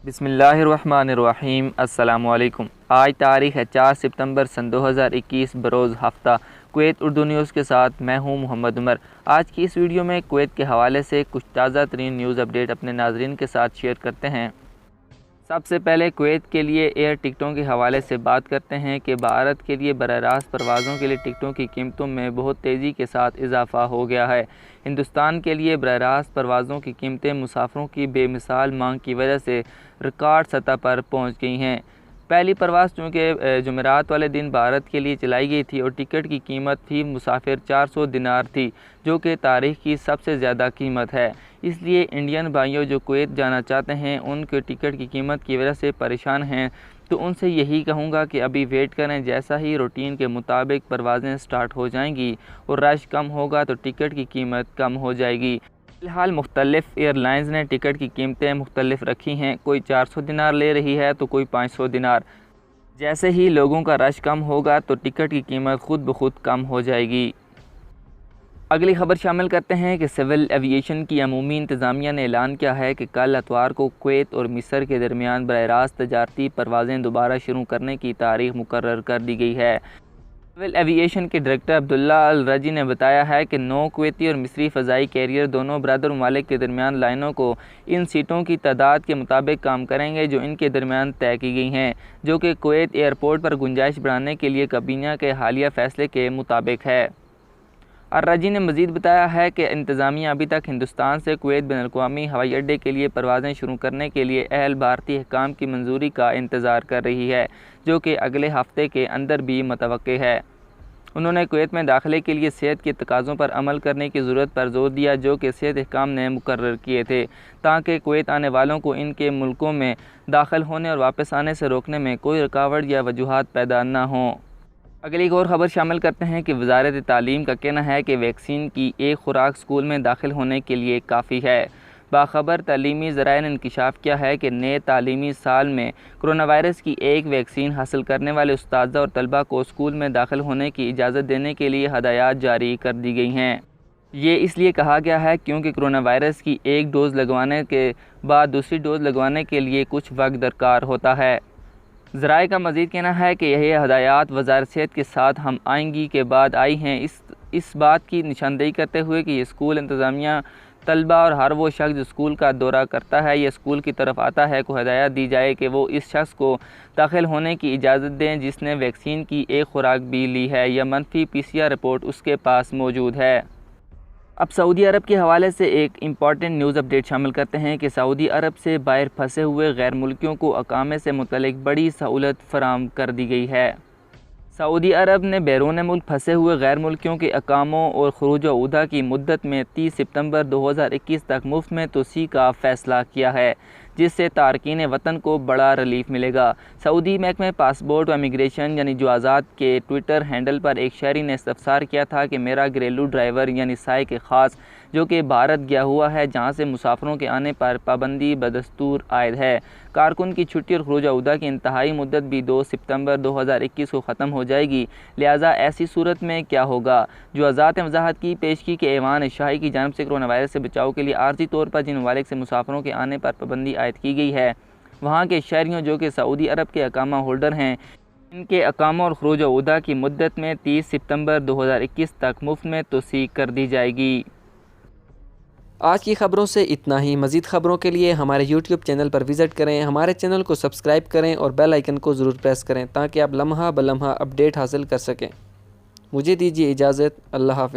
بسم اللہ الرحمن الرحیم۔ السلام علیکم۔ آج تاریخ ہے 4 ستمبر سن 2021 بروز ہفتہ۔ کویت اردو نیوز کے ساتھ میں ہوں محمد عمر۔ آج کی اس ویڈیو میں کویت کے حوالے سے کچھ تازہ ترین نیوز اپڈیٹ اپنے ناظرین کے ساتھ شیئر کرتے ہیں۔ سب سے پہلے کویت کے لیے ایئر ٹکٹوں کے حوالے سے بات کرتے ہیں کہ بھارت کے لیے براہ راست پروازوں کے لیے ٹکٹوں کی قیمتوں میں بہت تیزی کے ساتھ اضافہ ہو گیا ہے۔ ہندوستان کے لیے براہ راست پروازوں کی قیمتیں مسافروں کی بے مثال مانگ کی وجہ سے ریکارڈ سطح پر پہنچ گئی ہیں۔ پہلی پرواز چونکہ جمعرات والے دن بھارت کے لیے چلائی گئی تھی اور ٹکٹ کی قیمت فی مسافر 400 دینار تھی، جو کہ تاریخ کی سب سے زیادہ قیمت ہے۔ اس لیے انڈین بھائیوں جو کویت جانا چاہتے ہیں، ان کے ٹکٹ کی قیمت کی وجہ سے پریشان ہیں، تو ان سے یہی کہوں گا کہ ابھی ویٹ کریں۔ جیسا ہی روٹین کے مطابق پروازیں سٹارٹ ہو جائیں گی اور رش کم ہوگا تو ٹکٹ کی قیمت کم ہو جائے گی۔ فی الحال مختلف ایئر لائنز نے ٹکٹ کی قیمتیں مختلف رکھی ہیں، کوئی 400 دینار لے رہی ہے تو کوئی 500 دینار۔ جیسے ہی لوگوں کا رش کم ہوگا تو ٹکٹ کی قیمت خود بخود کم ہو جائے گی۔ اگلی خبر شامل کرتے ہیں کہ سول ایوییشن کی عمومی انتظامیہ نے اعلان کیا ہے کہ کل اتوار کو کویت اور مصر کے درمیان براہ راست تجارتی پروازیں دوبارہ شروع کرنے کی تاریخ مقرر کر دی گئی ہے۔ سول ایوییشن کے ڈائریکٹر عبداللہ الرجی نے بتایا ہے کہ 9 کویتی اور مصری فضائی کیریئر دونوں برادر ممالک کے درمیان لائنوں کو ان سیٹوں کی تعداد کے مطابق کام کریں گے جو ان کے درمیان طے کی گئی ہیں، جو کہ کویت ایئرپورٹ پر گنجائش بڑھانے کے لیے کابینہ کے حالیہ فیصلے کے مطابق ہے۔ الرجی نے مزید بتایا ہے کہ انتظامیہ ابھی تک ہندوستان سے کویت بین الاقوامی ہوائی اڈے کے لیے پروازیں شروع کرنے کے لیے اہل بھارتی حکام کی منظوری کا انتظار کر رہی ہے، جو کہ اگلے ہفتے کے اندر بھی متوقع ہے۔ انہوں نے کویت میں داخلے کے لیے صحت کے تقاضوں پر عمل کرنے کی ضرورت پر زور دیا جو کہ صحت حکام نے مقرر کیے تھے، تاکہ کویت آنے والوں کو ان کے ملکوں میں داخل ہونے اور واپس آنے سے روکنے میں کوئی رکاوٹ یا وجوہات پیدا نہ ہوں۔ اگلی ایک اور خبر شامل کرتے ہیں کہ وزارت تعلیم کا کہنا ہے کہ ویکسین کی ایک خوراک اسکول میں داخل ہونے کے لیے کافی ہے۔ باخبر تعلیمی ذرائع نے انکشاف کیا ہے کہ نئے تعلیمی سال میں کرونا وائرس کی ایک ویکسین حاصل کرنے والے اساتذہ اور طلباء کو اسکول میں داخل ہونے کی اجازت دینے کے لیے ہدایات جاری کر دی گئی ہیں۔ یہ اس لیے کہا گیا ہے کیونکہ کرونا وائرس کی ایک ڈوز لگوانے کے بعد دوسری ڈوز لگوانے کے لیے کچھ وقت درکار ہوتا ہے۔ ذرائع کا مزید کہنا ہے کہ یہ ہدایات وزارت صحت کے ساتھ ہم آہنگی کے بعد آئی ہیں، اس بات کی نشاندہی کرتے ہوئے کہ یہ اسکول انتظامیہ، طلباء اور ہر وہ شخص جو اسکول کا دورہ کرتا ہے یا اسکول کی طرف آتا ہے کو ہدایت دی جائے کہ وہ اس شخص کو داخل ہونے کی اجازت دیں جس نے ویکسین کی ایک خوراک بھی لی ہے یا منفی PCR رپورٹ اس کے پاس موجود ہے۔ اب سعودی عرب کے حوالے سے ایک امپورٹنٹ نیوز اپڈیٹ شامل کرتے ہیں کہ سعودی عرب سے باہر پھنسے ہوئے غیر ملکیوں کو اقامے سے متعلق بڑی سہولت فراہم کر دی گئی ہے۔ سعودی عرب نے بیرون ملک پھنسے ہوئے غیر ملکیوں کے اقاموں اور خروج و عودہ کی مدت میں 30 ستمبر 2021 تک مفت میں توسیع کا فیصلہ کیا ہے، جس سے تارکین وطن کو بڑا ریلیف ملے گا۔ سعودی محکمہ پاسپورٹ و امیگریشن یعنی جوازات کے ٹویٹر ہینڈل پر ایک شہری نے استفسار کیا تھا کہ میرا گھریلو ڈرائیور یعنی سائق خاص جو کہ بھارت گیا ہوا ہے جہاں سے مسافروں کے آنے پر پابندی بدستور عائد ہے، کارکن کی چھٹی اور خروج و عودہ کی انتہائی مدت بھی 2 ستمبر 2021 کو ختم ہو جائے گی، لہٰذا ایسی صورت میں کیا ہوگا؟ جوازات نے وضاحت کی پیش کی کہ ایوان شاہی کی جانب سے کرونا وائرس سے بچاؤ کے لیے عارضی طور پر جن ممالک سے مسافروں کے آنے پر پابندی عائد کی گئی ہے، وہاں کے شہریوں جو کہ سعودی عرب کے اقامہ ہولڈر ہیں، ان کے اقامہ اور خروج و عودہ کی مدت میں 30 ستمبر 2021 تک مفت میں توسیع کر دی جائے گی۔ آج کی خبروں سے اتنا ہی۔ مزید خبروں کے لیے ہمارے YouTube چینل پر وزٹ کریں، ہمارے چینل کو سبسکرائب کریں اور بیل آئیکن کو ضرور پریس کریں تاکہ آپ لمحہ بلمحہ اپڈیٹ حاصل کر سکیں۔ مجھے دیجیے اجازت۔ اللہ حافظ۔